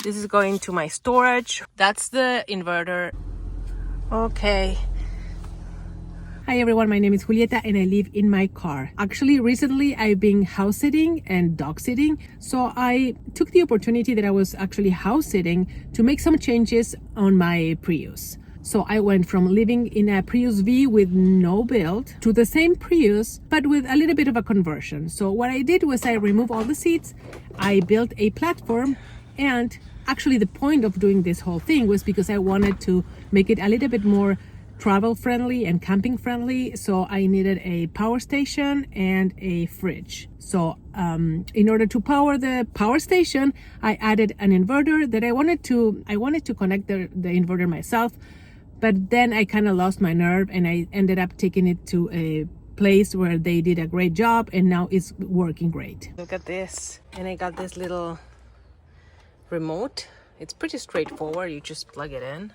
This is going to my storage. That's the inverter. Okay. Hi everyone, my name is Julieta and I live in my car. Actually, recently I've been house sitting and dog sitting. So I took the opportunity that I was actually house sitting to make some changes on my Prius. So I went from living in a Prius V with no build to the same Prius, but with a little bit of a conversion. So what I did was I removed all the seats, I built a platform, and actually the point of doing this whole thing was because I wanted to make it a little bit more travel friendly and camping friendly. So I needed a power station and a fridge. So in order to power the power station, I added an inverter that I wanted to connect the inverter myself, but then I kind of lost my nerve and I ended up taking it to a place where they did a great job and now it's working great. Look at this. And I got this little remote. It's pretty straightforward. You just plug it in.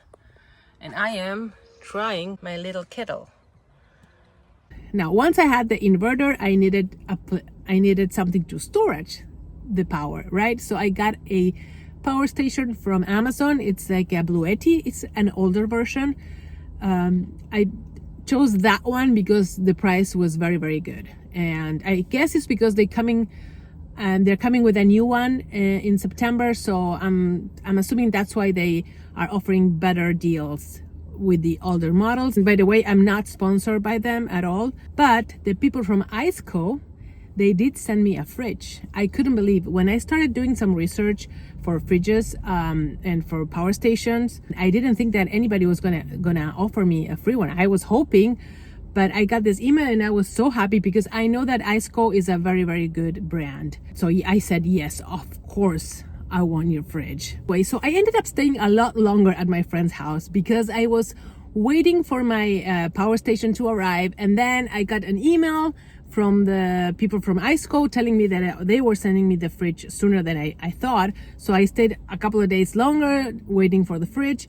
And I am trying my little kettle. Now, once I had the inverter, I needed something to storage the power, right? So I got a power station from Amazon. It's like a Bluetti. It's an older version. I chose that one because the price was very, very good. And I guess it's because they're coming with a new one in September. So I'm assuming that's why they are offering better deals with the older models. And by the way, I'm not sponsored by them at all, but the people from ICECO, they did send me a fridge. I couldn't believe when I started doing some research for fridges and for power stations. I didn't think that anybody was gonna offer me a free one. I was hoping, but I got this email and I was so happy because I know that ICECO is a very, very good brand. So I said, yes, of course, I want your fridge. So I ended up staying a lot longer at my friend's house because I was waiting for my power station to arrive. And then I got an email from the people from ICECO telling me that they were sending me the fridge sooner than I thought. So I stayed a couple of days longer waiting for the fridge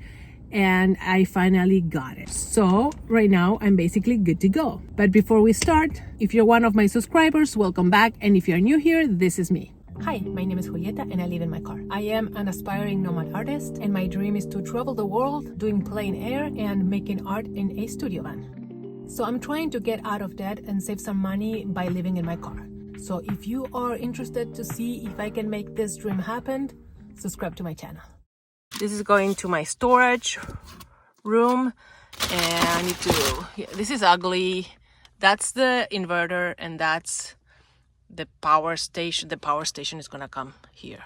and I finally got it. So right now I'm basically good to go. But before we start, if you're one of my subscribers, welcome back. And if you're new here, this is me. Hi, my name is Julieta and I live in my car. I am an aspiring nomad artist and my dream is to travel the world doing plein air and making art in a studio van. So I'm trying to get out of debt and save some money by living in my car. So if you are interested to see if I can make this dream happen, subscribe to my channel. This is going to my storage room and I need to, this is ugly. That's the inverter and that's the power station. The power station is gonna come here.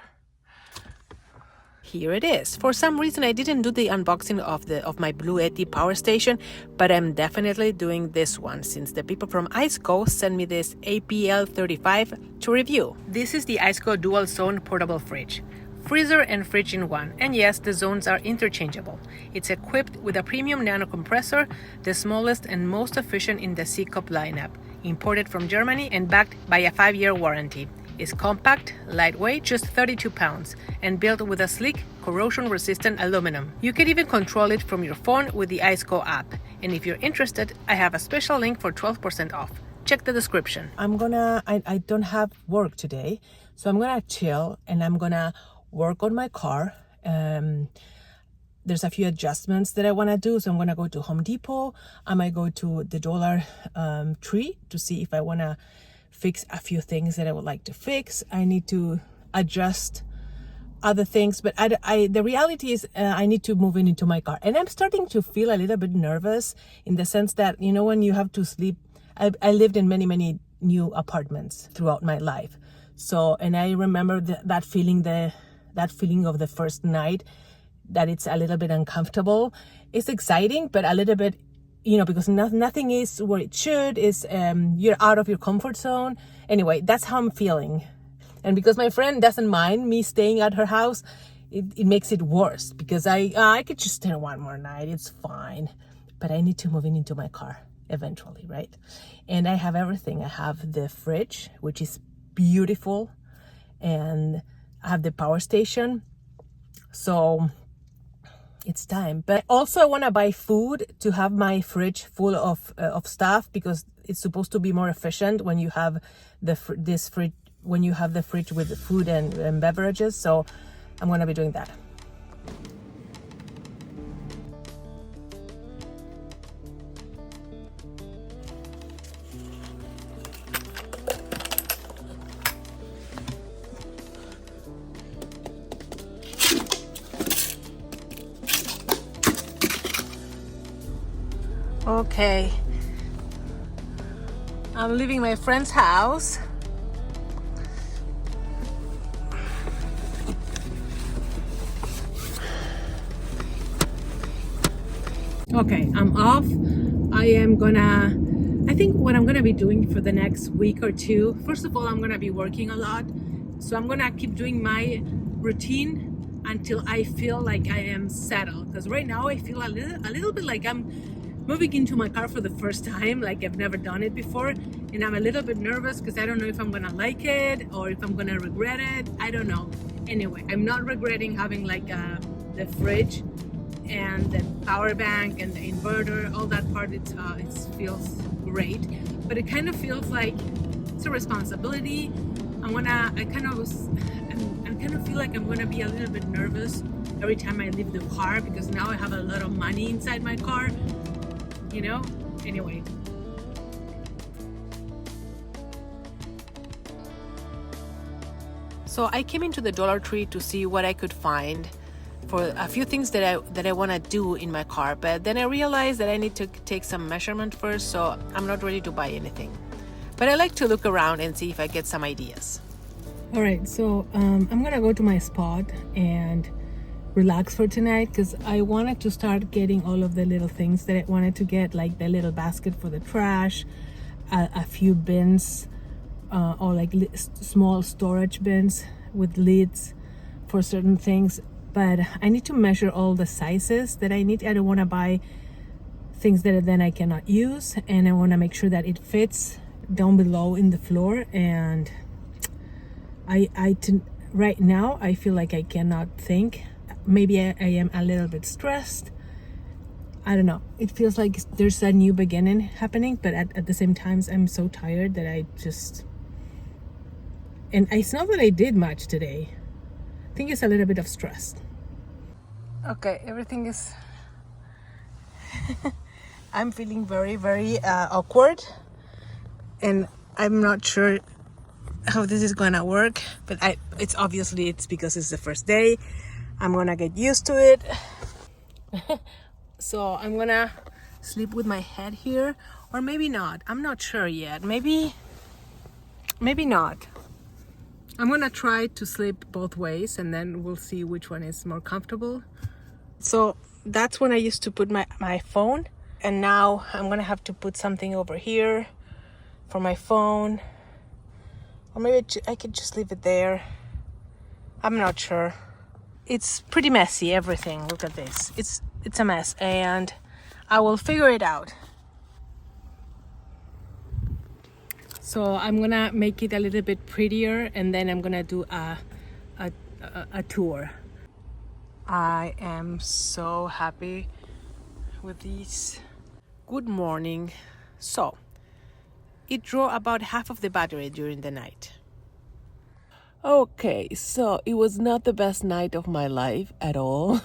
Here it is. For some reason I didn't do the unboxing of my Bluetti power station, but I'm definitely doing this one since the people from ICECO sent me this APL35 to review. This is the ICECO dual zone portable fridge. Freezer and fridge in one, and yes, the zones are interchangeable. It's equipped with a premium nano compressor, the smallest and most efficient in the C-Cup lineup, imported from Germany and backed by a 5-year warranty. It's compact, lightweight, just 32 pounds, and built with a sleek, corrosion-resistant aluminum. You can even control it from your phone with the ICECO app. And if you're interested, I have a special link for 12% off. Check the description. I don't have work today, so I'm gonna chill and I'm gonna work on my car. There's a few adjustments that I want to do, so I'm going to go to Home Depot. I might go to the Dollar Tree to see if I want to fix a few things that I would like to fix. I need to adjust other things, but the reality is I need to move into my car, and I'm starting to feel a little bit nervous in the sense that, you know, when you have to sleep, I lived in many new apartments throughout my life. So, and I remember that feeling of the first night, that it's a little bit uncomfortable. It's exciting, but a little bit, you know, because nothing is where it should. Is you're out of your comfort zone. Anyway, that's how I'm feeling. And because my friend doesn't mind me staying at her house, it makes it worse because I could just stay one more night. It's fine. But I need to move into my car eventually, right? And I have everything. I have the fridge, which is beautiful, and I have the power station. So it's time. But also I want to buy food to have my fridge full of stuff, because it's supposed to be more efficient when you have the fridge with food and beverages. So I'm going to be doing that. Okay, I'm leaving my friend's house. Okay, I'm off. I think what I'm gonna be doing for the next week or two, first of all, I'm gonna be working a lot. So I'm gonna keep doing my routine until I feel like I am settled. Because right now I feel a little bit like I'm moving into my car for the first time, like I've never done it before. And I'm a little bit nervous because I don't know if I'm gonna like it or if I'm gonna regret it. I don't know. Anyway, I'm not regretting having like the fridge and the power bank and the inverter, all that part. It feels great, but it kind of feels like it's a responsibility. I kind of feel like I'm gonna be a little bit nervous every time I leave the car, because now I have a lot of money inside my car, you know. Anyway, so I came into the Dollar Tree to see what I could find for a few things that I want to do in my car, but then I realized that I need to take some measurement first, so I'm not ready to buy anything. But I like to look around and see if I get some ideas. All right, so I'm gonna go to my spot and relax for tonight, because I wanted to start getting all of the little things that I wanted to get, like the little basket for the trash, a few bins, or like small storage bins with lids for certain things. But I need to measure all the sizes that I need. I don't want to buy things that then I cannot use, and I want to make sure that it fits down below in the floor. And right now I feel like I cannot think. Maybe I am a little bit stressed. I don't know. It feels like there's a new beginning happening, but at the same time I'm so tired that and it's not that I did much today. I think it's a little bit of stress. Okay, everything is I'm feeling very, very awkward, and I'm not sure how this is gonna work, but it's because it's the first day. I'm gonna get used to it. So I'm gonna sleep with my head here, or maybe not. I'm not sure yet. Maybe not. I'm gonna try to sleep both ways, and then we'll see which one is more comfortable. So that's when I used to put my phone, and now I'm gonna have to put something over here for my phone, or maybe I could just leave it there. I'm not sure. It's pretty messy, everything. Look at this. It's a mess, and I will figure it out. So I'm gonna make it a little bit prettier, and then I'm gonna do a tour. I am so happy with these. Good morning. So it drew about half of the battery during the night. Okay, so it was not the best night of my life at all.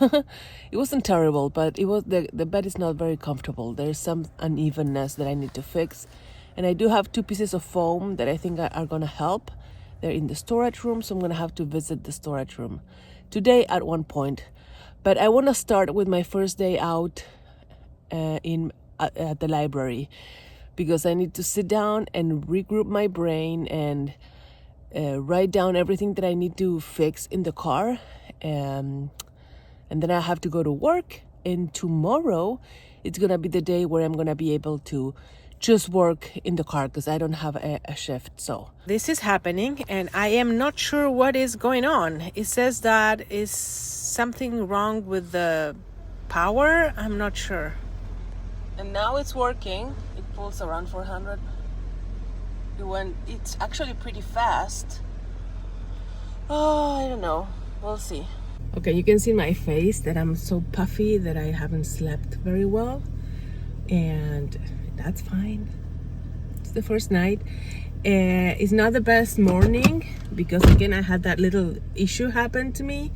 It wasn't terrible, but it was the bed is not very comfortable. There's some unevenness that I need to fix, and I do have 2 pieces of foam that I think are gonna help. They're in the storage room, so I'm gonna have to visit the storage room today at one point. But I want to start with my first day out at the library, because I need to sit down and regroup my brain and write down everything that I need to fix in the car, and then I have to go to work. And tomorrow it's gonna be the day where I'm gonna be able to just work in the car, because I don't have a shift. So this is happening, and I am not sure what is going on. It says that is something wrong with the power. I'm not sure. And now it's working. It pulls around 400. It's actually pretty fast. Oh, I don't know. We'll see. Okay, you can see my face that I'm so puffy that I haven't slept very well, and that's fine. It's the first night. It's not the best morning, because again I had that little issue happen to me,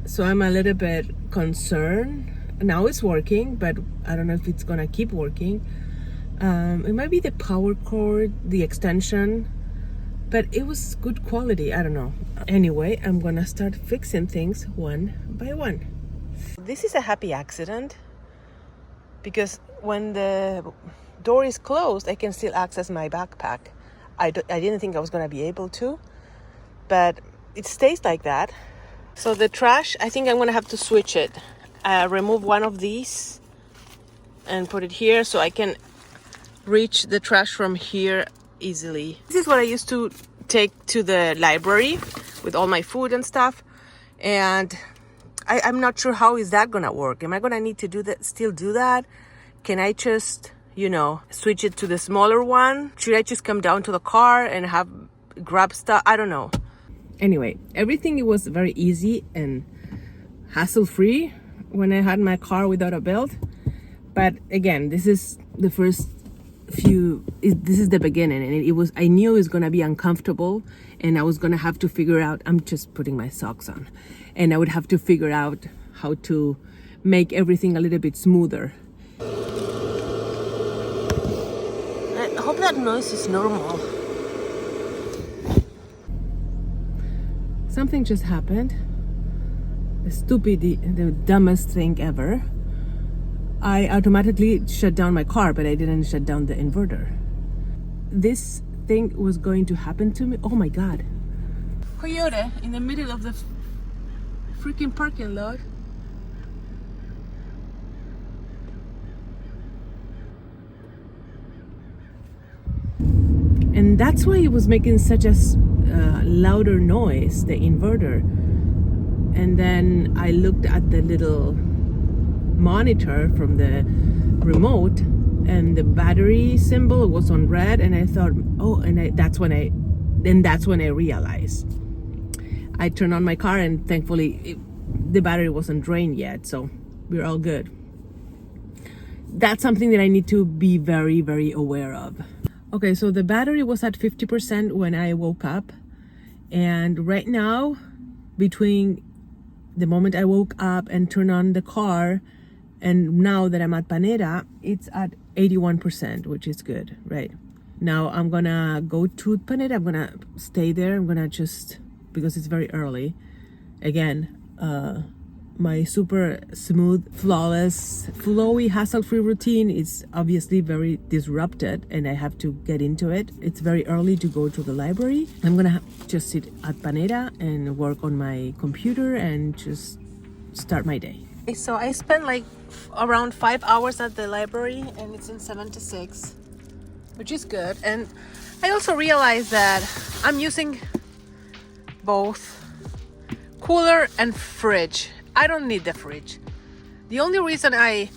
so I'm a little bit concerned. Now it's working, but I don't know if it's gonna keep working. It might be the power cord, the extension, but it was good quality. I don't know. Anyway, I'm gonna start fixing things one by one. This is a happy accident, because when the door is closed, I can still access my backpack. I didn't think I was going to be able to, but it stays like that. So the trash, I think I'm going to have to switch it. Remove one of these and put it here so I can reach the trash from here easily. This is what I used to take to the library with all my food and stuff. And I'm not sure how is that going to work. Am I going to need to still do that? Can I just, switch it to the smaller one? Should I just come down to the car and grab stuff? I don't know. Anyway, everything it was very easy and hassle-free when I had my car without a belt. But again, this is the this is the beginning, and I knew it was going to be uncomfortable, and I was going to have to figure out, I'm just putting my socks on, and I would have to figure out how to make everything a little bit smoother. I hope that noise is normal. Something just happened. The dumbest thing ever. I automatically shut down my car, but I didn't shut down the inverter. This thing was going to happen to me. Oh my God. Coyote in the middle of the freaking parking lot. And that's why it was making such a louder noise, the inverter. And then I looked at the little monitor from the remote, and the battery symbol was on red, and I thought, that's when I realized. I turned on my car, and thankfully the battery wasn't drained yet, so we're all good. That's something that I need to be very, very aware of. Okay, so the battery was at 50% when I woke up, and right now, between the moment I woke up and turned on the car and now that I'm at Panera, it's at 81%, which is good, right? Now I'm gonna go to Panera. I'm gonna stay there. I'm gonna because it's very early. Again, my super smooth, flawless, flowy, hassle-free routine is obviously very disrupted, and I have to get into it. It's very early to go to the library. I'm gonna just sit at Panera and work on my computer and just start my day. So I spent like around 5 hours at the library, and it's in 76, which is good. And I also realized that I'm using both cooler and fridge. I don't need the fridge. The only reason I'm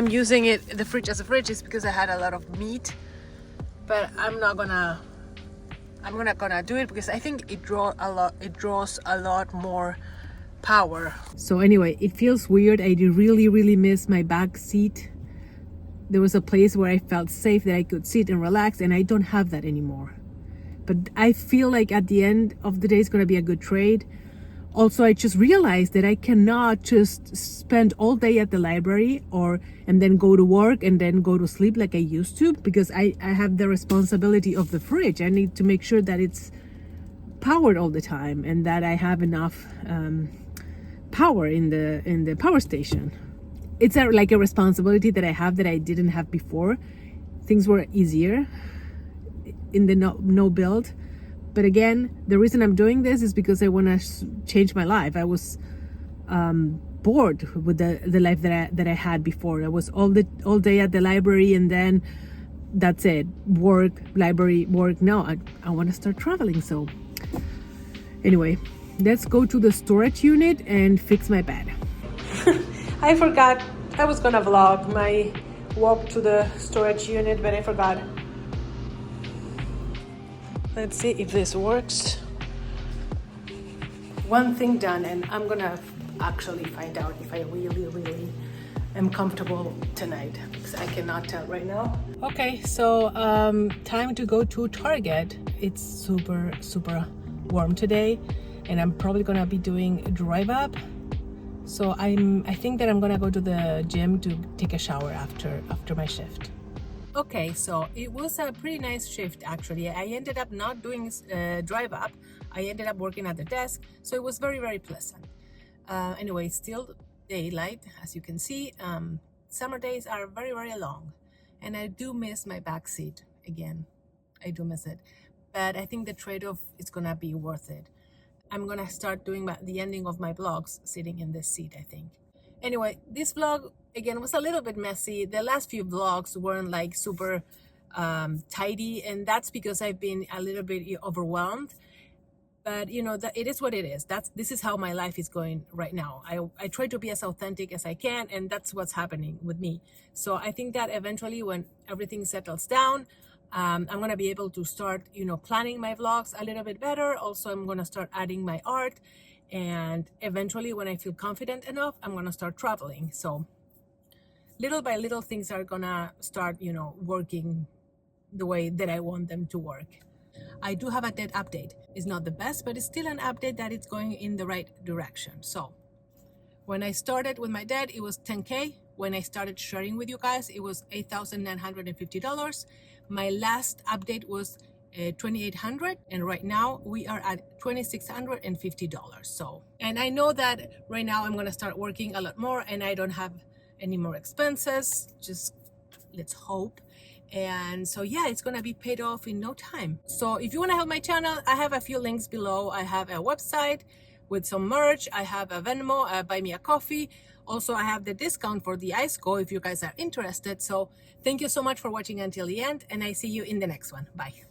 using the fridge as a fridge is because I had a lot of meat, but I'm not gonna do it because I think it draws a lot more power. So anyway, it feels weird. I really miss my back seat. There was a place where I felt safe that I could sit and relax, and I don't have that anymore. But I feel like at the end of the day, it's going to be a good trade. Also, I just realized that I cannot just spend all day at the library and then go to work and then go to sleep like I used to, because I have the responsibility of the fridge. I need to make sure that it's powered all the time and that I have enough power in the power station. It's like a responsibility that I have that I didn't have before. Things were easier in the no build. But again, the reason I'm doing this is because I want to change my life. I was bored with the life that I had before. I was all day at the library, and then that's it. Work, library, work. No, I want to start traveling. So anyway, let's go to the storage unit and fix my bed. I forgot I was gonna vlog my walk to the storage unit, but I forgot. Let's see if this works. One thing done, and I'm gonna actually find out if I really am comfortable tonight, because I cannot tell right now. Okay, so time to go to Target. It's super warm today, and I'm probably gonna be doing a drive up. So I think that I'm gonna go to the gym to take a shower after my shift. Okay, so it was a pretty nice shift actually. I ended up not doing drive up. I ended up working at the desk, so it was very pleasant. Anyway, it's still daylight, as you can see. Summer days are very, very long, and I do miss my back seat again. I do miss it, but I think the trade-off is gonna be worth it. I'm gonna start doing the ending of my vlogs sitting in this seat, I think. Anyway, this vlog again was a little bit messy. The last few vlogs weren't like super tidy, and that's because I've been a little bit overwhelmed. But you know, it is what it is. This is how my life is going right now. I try to be as authentic as I can, and that's what's happening with me. So I think that eventually, when everything settles down, I'm gonna be able to start, you know, planning my vlogs a little bit better. Also, I'm gonna start adding my art, and eventually, when I feel confident enough, I'm gonna start traveling. So little by little, things are gonna start, you know, working the way that I want them to work. I do have a debt update. It's not the best, but it's still an update that it's going in the right direction. So when I started with my debt, it was 10K. When I started sharing with you guys, it was $8,950. My last update was $2,800, and right now we are at $2,650. So, and I know that right now I'm gonna start working a lot more, and I don't have any more expenses. Just let's hope. And so yeah, it's gonna be paid off in no time. So if you want to help my channel, I have a few links below. I have a website with some merch. I have a Venmo, buy me a coffee. Also, I have the discount for the ICECO if you guys are interested. So thank you so much for watching until the end, and I see you in the next one. Bye.